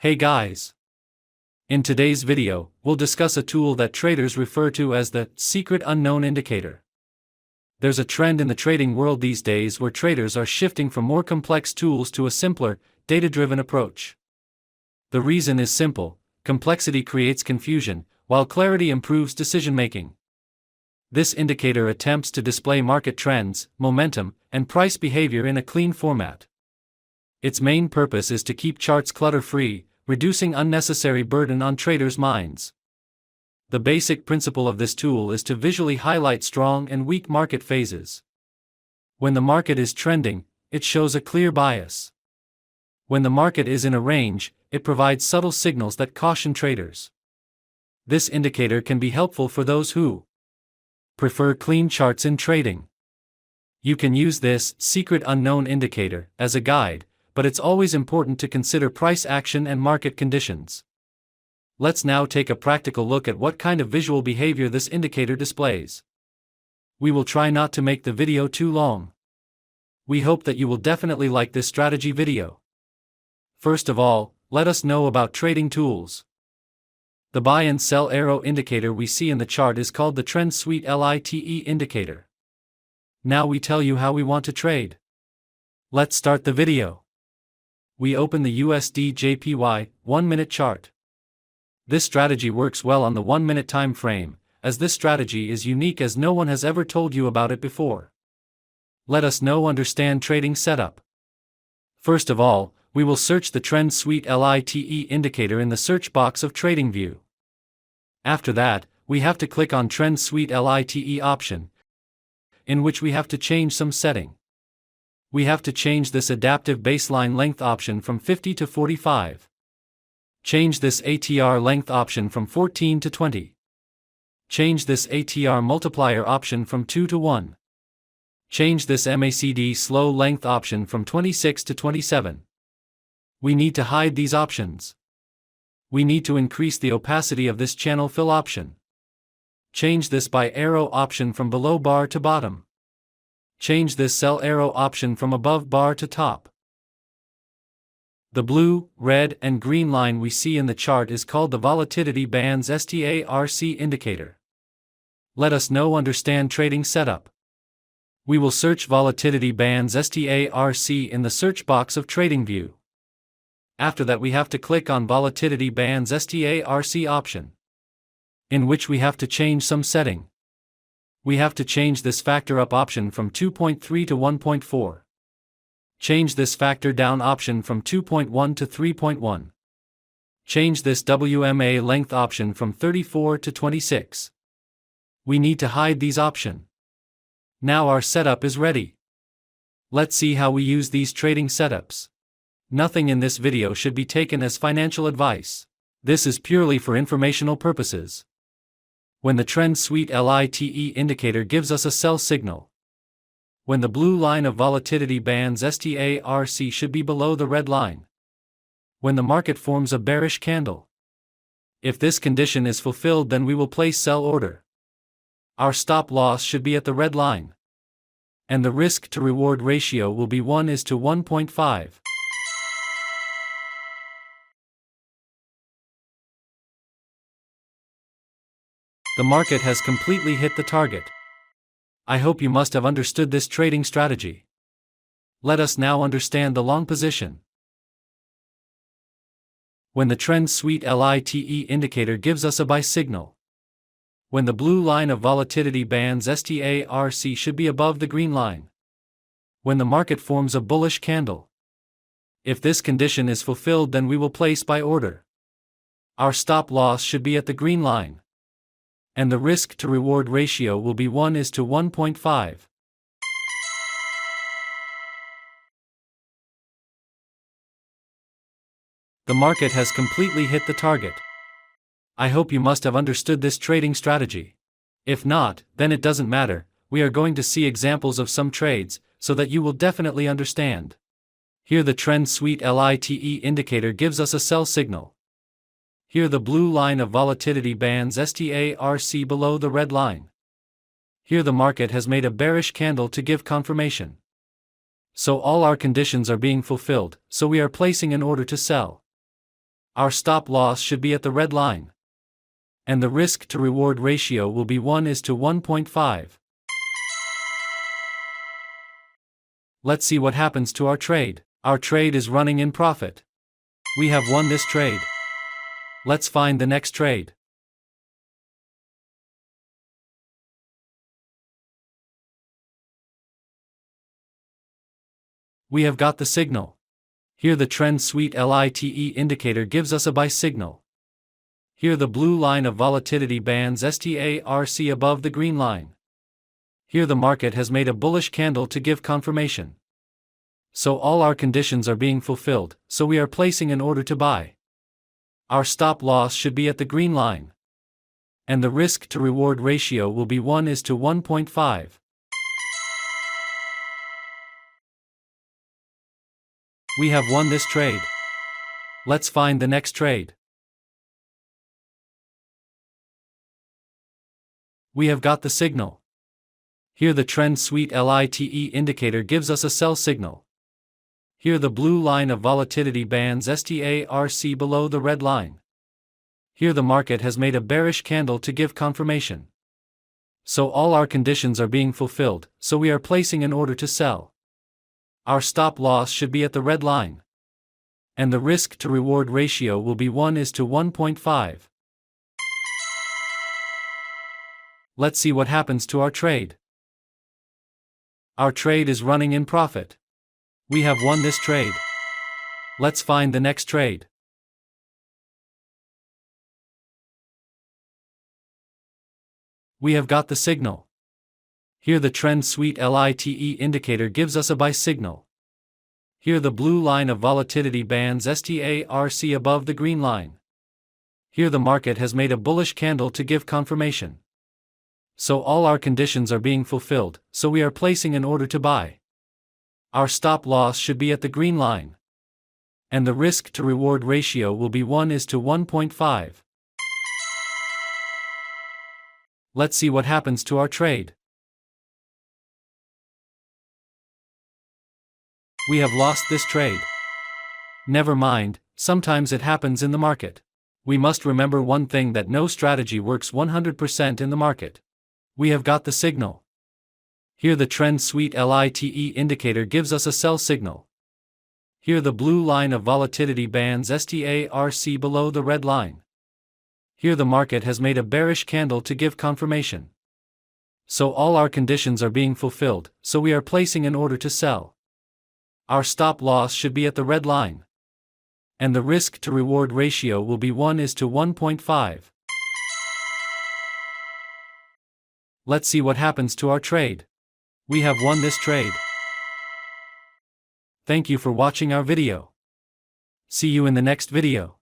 Hey guys! In today's video, we'll discuss a tool that traders refer to as the secret unknown indicator. There's a trend in the trading world these days where traders are shifting from more complex tools to a simpler, data-driven approach. The reason is simple: complexity creates confusion, while clarity improves decision-making. This indicator attempts to display market trends, momentum, and price behavior in a clean format. Its main purpose is to keep charts clutter-free, reducing unnecessary burden on traders' minds. The basic principle of this tool is to visually highlight strong and weak market phases. When the market is trending, it shows a clear bias. When the market is in a range, it provides subtle signals that caution traders. This indicator can be helpful for those who prefer clean charts in trading. You can use this secret unknown indicator as a guide, but it's always important to consider price action and market conditions. Let's now take a practical look at what kind of visual behavior this indicator displays. We will try not to make the video too long. We hope that you will definitely like this strategy video. First of all, let us know about trading tools. The buy and sell arrow indicator we see in the chart is called the Trend Suite LITE indicator. Now we tell you how we want to trade. Let's start the video. We open the USD/JPY 1-minute chart. This strategy works well on the 1-minute time frame, as this strategy is unique as no one has ever told you about it before. Let us now understand trading setup. First of all, we will search the Trend Suite LITE indicator in the search box of TradingView. After that, we have to click on Trend Suite LITE option, in which we have to change some setting. We have to change this adaptive baseline length option from 50 to 45. Change this ATR length option from 14 to 20. Change this ATR multiplier option from 2 to 1. Change this MACD slow length option from 26 to 27. We need to hide these options. We need to increase the opacity of this channel fill option. Change this buy arrow option from below bar to bottom. Change this sell arrow option from above bar to top. The blue, red, and green line we see in the chart is called the Volatility Bands STARC indicator. Let us now understand trading setup. We will search Volatility Bands STARC in the search box of TradingView. After that we have to click on Volatility Bands STARC option, in which we have to change some setting. We have to change this factor up option from 2.3 to 1.4. Change this factor down option from 2.1 to 3.1. Change this WMA length option from 34 to 26. We need to hide these options. Now our setup is ready. Let's see how we use these trading setups. Nothing in this video should be taken as financial advice. This is purely for informational purposes. When the Trend Suite LITE indicator gives us a sell signal. When the blue line of Volatility Bands STARC should be below the red line. When the market forms a bearish candle. If this condition is fulfilled, then we will place sell order. Our stop loss should be at the red line. And the risk to reward ratio will be 1:1.5. The market has completely hit the target. I hope you must have understood this trading strategy. Let us now understand the long position. When the Trend Suite LITE indicator gives us a buy signal. When the blue line of Volatility Bands STARC should be above the green line. When the market forms a bullish candle. If this condition is fulfilled, then we will place buy order. Our stop loss should be at the green line. And the risk to reward ratio will be 1:1.5. The market has completely hit the target. I hope you must have understood this trading strategy. If not, then it doesn't matter. We are going to see examples of some trades, so that you will definitely understand. Here the Trend Suite LITE indicator gives us a sell signal. Here the blue line of Volatility Bands STARC below the red line. Here the market has made a bearish candle to give confirmation. So all our conditions are being fulfilled, so we are placing an order to sell. Our stop loss should be at the red line. And the risk to reward ratio will be 1:1.5. Let's see what happens to our trade. Our trade is running in profit. We have won this trade. Let's find the next trade. We have got the signal. Here the trend suite LITE indicator gives us a buy signal. Here the blue line of volatility bands STARC above the green line. Here the market has made a bullish candle to give confirmation. So all our conditions are being fulfilled, so we are placing an order to buy. Our stop loss should be at the green line. And the risk to reward ratio will be 1:1.5. We have won this trade. Let's find the next trade. We have got the signal. Here the trend suite LITE indicator gives us a sell signal. Here the blue line of volatility bands STARC below the red line. Here the market has made a bearish candle to give confirmation. So all our conditions are being fulfilled, so we are placing an order to sell. Our stop loss should be at the red line. And the risk to reward ratio will be 1:1.5. Let's see what happens to our trade. Our trade is running in profit. We have won this trade. Let's find the next trade. We have got the signal. Here the trend suite LITE indicator gives us a buy signal. Here the blue line of volatility bands STARC above the green line. Here the market has made a bullish candle to give confirmation. So all our conditions are being fulfilled, so we are placing an order to buy. Our stop loss should be at the green line. And the risk to reward ratio will be 1:1.5. Let's see what happens to our trade. We have lost this trade. Never mind, sometimes it happens in the market. We must remember one thing, that no strategy works 100% in the market. We have got the signal. Here the trend suite LITE indicator gives us a sell signal. Here the blue line of volatility bands STARC below the red line. Here the market has made a bearish candle to give confirmation. So all our conditions are being fulfilled, so we are placing an order to sell. Our stop loss should be at the red line. And the risk to reward ratio will be 1:1.5. Let's see what happens to our trade. We have won this trade. Thank you for watching our video. See you in the next video.